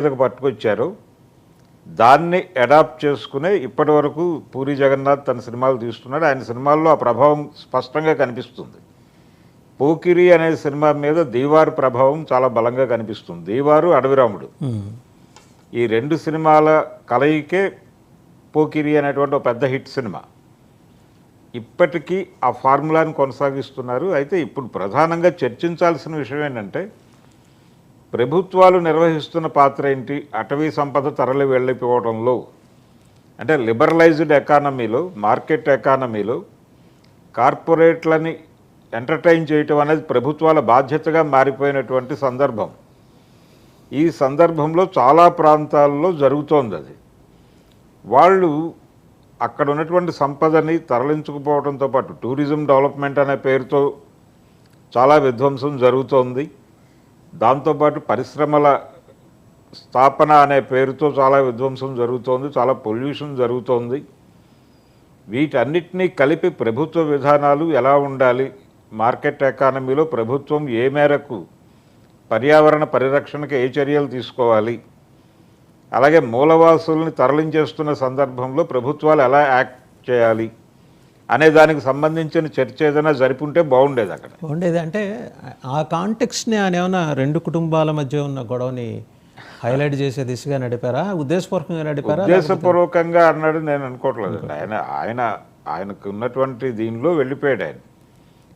మీదకు పట్టుకొచ్చారో దాన్ని అడాప్ట్ చేసుకునే ఇప్పటి వరకు పూరి జగన్నాథ్ తన సినిమాలు తీస్తున్నాడు. ఆయన సినిమాల్లో ఆ ప్రభావం స్పష్టంగా కనిపిస్తుంది. పోకిరి అనే సినిమా మీద దీవారు ప్రభావం చాలా బలంగా కనిపిస్తుంది. దీవారు, అడవిరాముడు ఈ రెండు సినిమాల కలయికే పోకిరి అనేటువంటి ఒక పెద్ద హిట్ సినిమా. ఇప్పటికీ ఆ ఫార్ములాని కొనసాగిస్తున్నారు. అయితే ఇప్పుడు ప్రధానంగా చర్చించాల్సిన విషయం ఏంటంటే ప్రభుత్వాలు నిర్వహిస్తున్న పాత్ర ఏంటి, అటవీ సంపద తరలి వెళ్ళిపోవడంలో. అంటే లిబరలైజ్డ్ ఎకానమీలో, మార్కెట్ ఎకానమీలో కార్పొరేట్లని ఎంటర్టైన్ చేయటం అనేది ప్రభుత్వాల బాధ్యతగా మారిపోయినటువంటి సందర్భం. ఈ సందర్భంలో చాలా ప్రాంతాల్లో జరుగుతోంది అది. వాళ్ళు అక్కడ ఉన్నటువంటి సంపదని తరలించుకుపోవడంతో పాటు టూరిజం డెవలప్మెంట్ అనే పేరుతో చాలా విధ్వంసం జరుగుతోంది. దాంతోపాటు పరిశ్రమల స్థాపన అనే పేరుతో చాలా విధ్వంసం జరుగుతోంది, చాలా పొల్యూషన్ జరుగుతోంది. వీటన్నిటినీ కలిపి ప్రభుత్వ విధానాలు ఎలా ఉండాలి, మార్కెట్ ఎకానమీలో ప్రభుత్వం ఏ మేరకు పర్యావరణ పరిరక్షణకు ఏ చర్యలు తీసుకోవాలి, అలాగే మూలవాసుల్ని తరలించేస్తున్న సందర్భంలో ప్రభుత్వాలు ఎలా యాక్ట్ చేయాలి అనే దానికి సంబంధించిన చర్చ ఏదైనా జరిపుంటే బాగుండేది. అక్కడ బాగుండేది అంటే ఆ కాంటెక్స్ని ఆయన ఏమైనా రెండు కుటుంబాల మధ్య ఉన్న గొడవని హైలైట్ చేసే దిశగా నడిపారా, ఉద్దేశపూర్వకంగా నడిపారా? ఉద్దేశపూర్వకంగా అన్నాడు నేను అనుకోవట్లేదండి. ఆయనకు ఉన్నటువంటి దీనిలో వెళ్ళిపోయాడు ఆయన.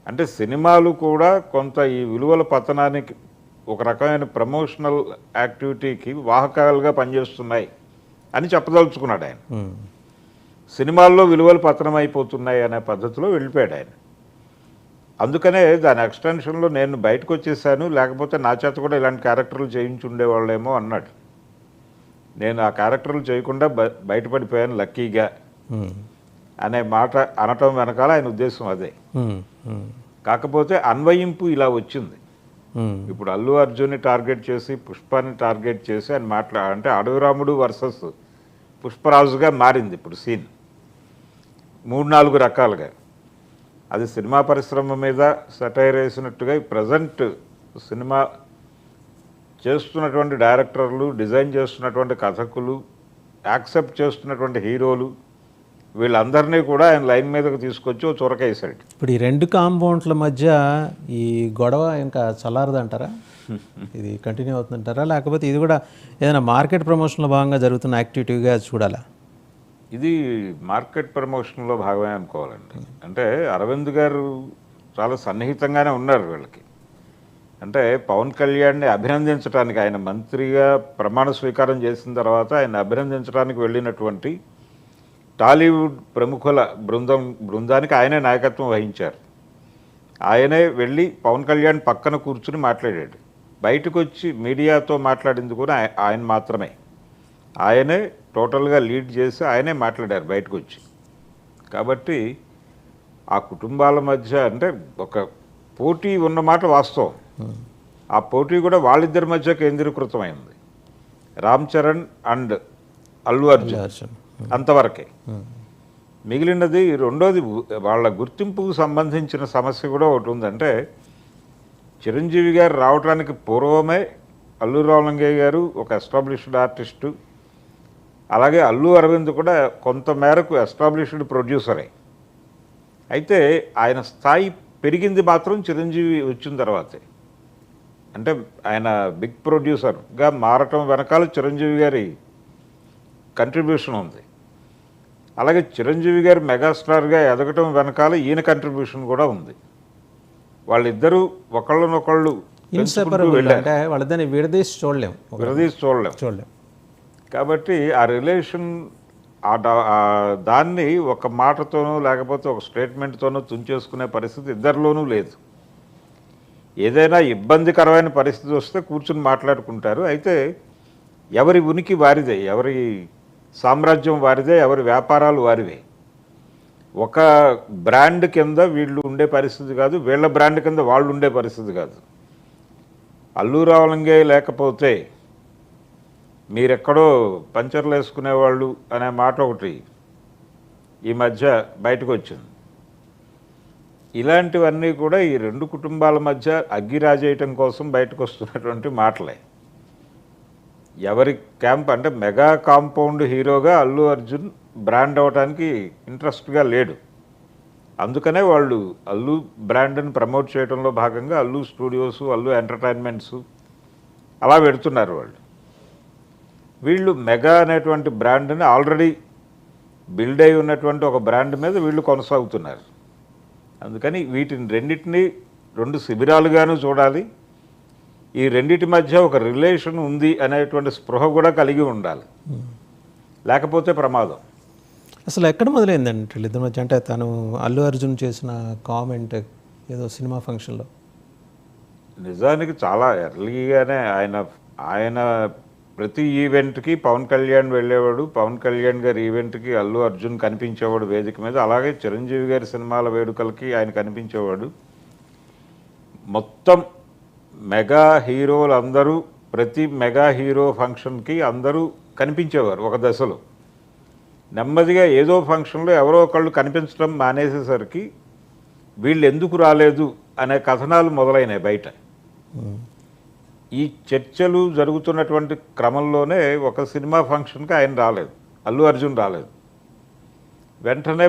అంటే సినిమాలు కూడా కొంత ఈ విలువల పతనానికి ఒక రకమైన ప్రమోషనల్ యాక్టివిటీకి వాహకాలుగా పనిచేస్తున్నాయి అని చెప్పదలుచుకున్నాడు ఆయన. సినిమాల్లో విలువలు పతనం అయిపోతున్నాయి అనే పద్ధతిలో వెళ్ళిపోయాడు ఆయన. అందుకనే దాని ఎక్స్టెన్షన్లో నేను బయటకు వచ్చేసాను, లేకపోతే నా చేత కూడా ఇలాంటి క్యారెక్టర్లు చేయించి ఉండేవాళ్ళేమో అన్నాడు. నేను ఆ క్యారెక్టర్లు చేయకుండా బయటపడిపోయాను లక్కీగా అనే మాట అనటం వెనకాల ఆయన ఉద్దేశం అదే. కాకపోతే అన్వయింపు ఇలా వచ్చింది. ఇప్పుడు అల్లు అర్జున్ని టార్గెట్ చేసి, పుష్పాన్ని టార్గెట్ చేసి ఆయన అంటే అడవిరాముడు వర్సెస్ పుష్పరాజుగా మారింది ఇప్పుడు సీన్ 3-4 రకాలుగా. అది సినిమా పరిశ్రమ మీద సెటైర్ వేసినట్టుగా ప్రజెంట్ సినిమా చేస్తున్నటువంటి డైరెక్టర్లు, డిజైన్ చేస్తున్నటువంటి కథకులు, యాక్సెప్ట్ చేస్తున్నటువంటి హీరోలు, వీళ్ళందరినీ కూడా ఆయన లైన్ మీదకి తీసుకొచ్చి చొరకేసాడు. ఇప్పుడు ఈ రెండు కాంపౌండ్ల మధ్య ఈ గొడవ ఇంకా చల్లారదంటారా? ఇది కంటిన్యూ అవుతుందంటారా, లేకపోతే ఇది కూడా ఏదైనా మార్కెట్ ప్రమోషన్లో భాగంగా జరుగుతున్న యాక్టివిటీగా చూడాలా? ఇది మార్కెట్ ప్రమోషన్లో భాగమే అనుకోవాలండి. అంటే అరవింద్ గారు చాలా సన్నిహితంగానే ఉన్నారు వీళ్ళకి. అంటే పవన్ కళ్యాణ్ని అభినందించడానికి, ఆయన మంత్రిగా ప్రమాణ స్వీకారం చేసిన తర్వాత ఆయన అభినందించడానికి వెళ్ళినటువంటి టాలీవుడ్ ప్రముఖుల బృందానికి ఆయనే నాయకత్వం వహించారు. ఆయనే వెళ్ళి పవన్ కళ్యాణ్ పక్కన కూర్చుని మాట్లాడాడు. బయటకు వచ్చి మీడియాతో మాట్లాడింది కూడా ఆయన మాత్రమే. ఆయనే టోటల్గా లీడ్ చేసి ఆయనే మాట్లాడారు బయటకు వచ్చి. కాబట్టి ఆ కుటుంబాల మధ్య అంటే ఒక పోటీ ఉన్నమాట వాస్తవం. ఆ పోటీ కూడా వాళ్ళిద్దరి మధ్య కేంద్రీకృతమైంది. రామ్ చరణ్ అండ్ అల్లు అర్జున్ అంతవరకే. మిగిలినది రెండోది వాళ్ళ గుర్తింపుకు సంబంధించిన సమస్య కూడా ఒకటి ఉందంటే, చిరంజీవి గారు రావడానికి పూర్వమే అల్లు రామలింగయ్య గారు ఒక ఎస్టాబ్లిష్డ్ ఆర్టిస్టు, అలాగే అల్లు అరవింద్ కూడా కొంత మేరకు ఎస్టాబ్లిష్డ్ ప్రొడ్యూసరే. అయితే ఆయన స్థాయి పెరిగింది మాత్రం చిరంజీవి వచ్చిన తర్వాతే. అంటే ఆయన బిగ్ ప్రొడ్యూసర్గా మారటం వెనకాల చిరంజీవి గారి కంట్రిబ్యూషన్ ఉంది. అలాగే చిరంజీవి గారు మెగాస్టార్గా ఎదగటం వెనకాల ఈయన కంట్రిబ్యూషన్ కూడా ఉంది. వాళ్ళిద్దరూ ఒకళ్ళనొకళ్ళు అంటే వాళ్ళిద్దరిని విడదీసి చూడలేం. కాబట్టి ఆ రిలేషన్ దాన్ని ఒక మాటతోనో లేకపోతే ఒక స్టేట్మెంట్తోనో తుంచేసుకునే పరిస్థితి ఇద్దరిలోనూ లేదు. ఏదైనా ఇబ్బందికరమైన పరిస్థితి వస్తే కూర్చుని మాట్లాడుకుంటారు. అయితే ఎవరి ఉనికి వారిదే, ఎవరి సామ్రాజ్యం వారిదే, ఎవరి వ్యాపారాలు వారివే. ఒక బ్రాండ్ కింద వీళ్ళు ఉండే పరిస్థితి కాదు, వీళ్ళ బ్రాండ్ కింద వాళ్ళు ఉండే పరిస్థితి కాదు. అల్లు రామలింగయ్య లేకపోతే మీరెక్కడో పంచర్లు వేసుకునేవాళ్ళు అనే మాట ఒకటి ఈ మధ్య బయటకు వచ్చింది. ఇలాంటివన్నీ కూడా ఈ రెండు కుటుంబాల మధ్య అగ్గిరాజేయటం కోసం బయటకు వస్తున్నటువంటి మాటలే. ఎవరి క్యాంప్ అంటే మెగా కాంపౌండ్ హీరోగా అల్లు అర్జున్ బ్రాండ్ అవ్వడానికి ఇంట్రెస్ట్గా లేడు. అందుకనే వాళ్ళు అల్లు బ్రాండ్ని ప్రమోట్ చేయడంలో భాగంగా అల్లు స్టూడియోస్, అల్లు ఎంటర్టైన్మెంట్స్ అలా పెడుతున్నారు వాళ్ళు. వీళ్ళు మెగా అనేటువంటి బ్రాండ్ని ఆల్రెడీ బిల్డ్ అయి ఉన్నటువంటి ఒక బ్రాండ్ మీద వీళ్ళు కొనసాగుతున్నారు. అందుకని వీటిని రెండింటినీ రెండు శిబిరాలుగాను చూడాలి. ఈ రెండిటి మధ్య ఒక రిలేషన్ ఉంది అనేటువంటి స్పృహ కూడా కలిగి ఉండాలి, లేకపోతే ప్రమాదం. అసలు ఎక్కడ మొదలైందండి వీళ్ళిద్దరి మధ్య? అంటే తను అల్లు అర్జున్ చేసిన కామెంట్ ఏదో సినిమా ఫంక్షన్లో నిజానికి చాలా ఎర్లీగానే ఆయన ప్రతి ఈవెంట్కి పవన్ కళ్యాణ్ వెళ్ళేవాడు. పవన్ కళ్యాణ్ గారి ఈవెంట్కి అల్లు అర్జున్ కనిపించేవాడు వేదిక మీద. అలాగే చిరంజీవి గారి సినిమాల వేడుకలకి ఆయన కనిపించేవాడు. మొత్తం మెగా హీరోలు అందరూ ప్రతి మెగా హీరో ఫంక్షన్కి అందరూ కనిపించేవారు ఒక దశలో. నెమ్మదిగా ఏదో ఫంక్షన్లో ఎవరో ఒకళ్ళు కనిపించడం మానేసేసరికి వీళ్ళు ఎందుకు రాలేదు అనే కథనాలు మొదలైనాయి బయట. ఈ చర్చలు జరుగుతున్నటువంటి క్రమంలోనే ఒక సినిమా ఫంక్షన్కి ఆయన రాలేదు, అల్లు అర్జున్ రాలేదు. వెంటనే